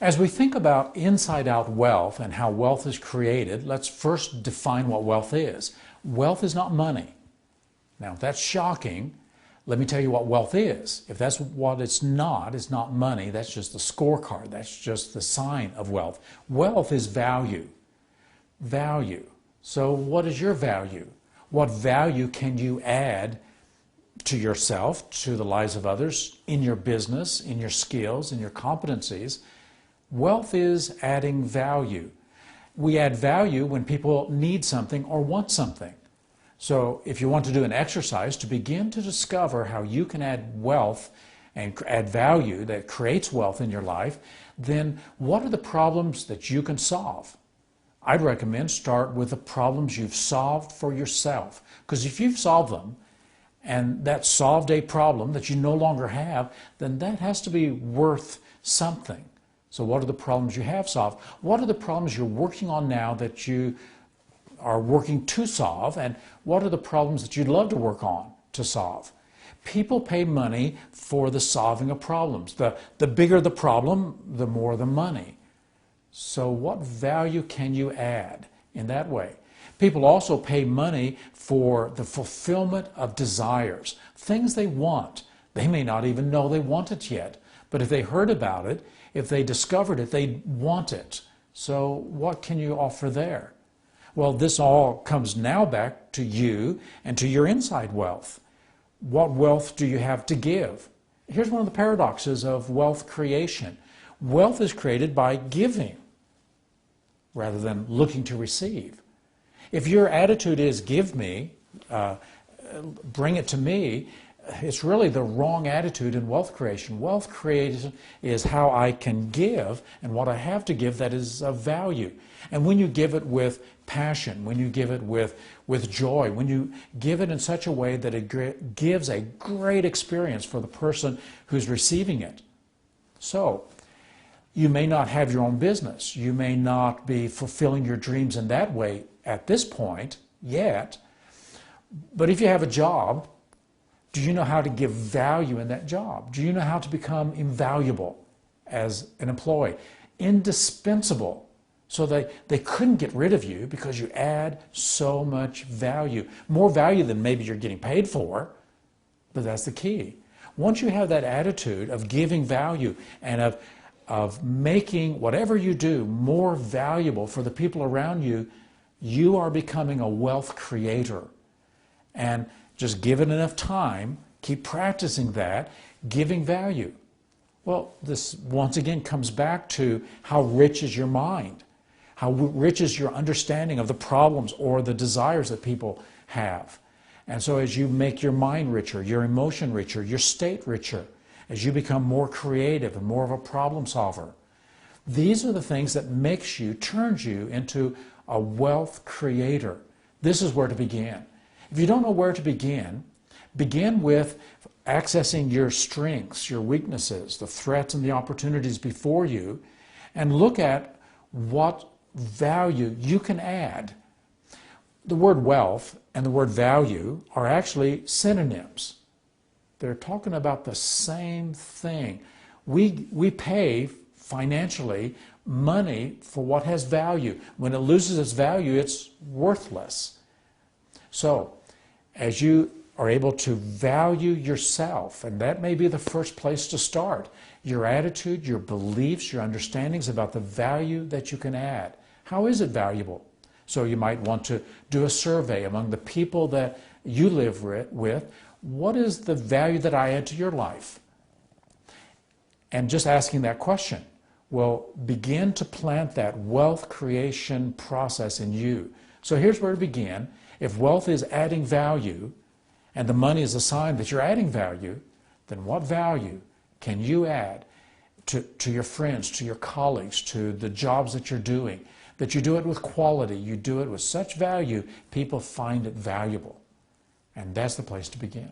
As we think about inside-out wealth and how wealth is created, let's first define what wealth is. Wealth is not money. Now, if that's shocking, let me tell you what wealth is. If that's what it's not money, that's just the scorecard, that's just the sign of wealth. Wealth is value. Value. So what is your value? What value can you add to yourself, to the lives of others, in your business, in your skills, in your competencies? Wealth is adding value. We add value when people need something or want something. So if you want to do an exercise to begin to discover how you can add wealth and add value that creates wealth in your life, then what are the problems that you can solve? I'd recommend start with the problems you've solved for yourself. Because if you've solved them, and that solved a problem that you no longer have, then that has to be worth something. So what are the problems you have solved? What are the problems you're working on now that you are working to solve? And what are the problems that you'd love to work on to solve? People pay money for the solving of problems. The bigger the problem, the more the money. So what value can you add in that way? People also pay money for the fulfillment of desires, things they want. They may not even know they want it yet, but if they heard about it, if they discovered it, they want it. So what can you offer there? Well, this all comes now back to you and to your inside wealth. What wealth do you have to give? Here's one of the paradoxes of wealth creation. Wealth is created by giving rather than looking to receive. If your attitude is give me, bring it to me, it's really the wrong attitude in wealth creation. Wealth creation is how I can give and what I have to give that is of value. And when you give it with passion, when you give it with joy, when you give it in such a way that it gives a great experience for the person who's receiving it. So, you may not have your own business. You may not be fulfilling your dreams in that way at this point yet. But if you have a job, do you know how to give value in that job? Do you know how to become invaluable as an employee? Indispensable. So they couldn't get rid of you because you add so much value. More value than maybe you're getting paid for, but that's the key. Once you have that attitude of giving value and of making whatever you do more valuable for the people around you, you are becoming a wealth creator. And just give it enough time, keep practicing that, giving value. Well, this once again comes back to how rich is your mind? How rich is your understanding of the problems or the desires that people have? And so as you make your mind richer, your emotion richer, your state richer, as you become more creative and more of a problem solver, these are the things that turns you into a wealth creator. This is where to begin. If you don't know where to begin with accessing your strengths, your weaknesses, the threats and the opportunities before you, and look at what value you can add. The word wealth and the word value are actually synonyms. They're talking about the same thing. We pay financially money for what has value. When it loses its value, it's worthless. So, as you are able to value yourself, and that may be the first place to start, your attitude, your beliefs, your understandings about the value that you can add. How is it valuable? So you might want to do a survey among the people that you live with. What is the value that I add to your life? And just asking that question will begin to plant that wealth creation process in you. So here's where to begin. If wealth is adding value, and the money is a sign that you're adding value, then what value can you add to your friends, to your colleagues, to the jobs that you're doing? That you do it with quality, you do it with such value, people find it valuable. And that's the place to begin.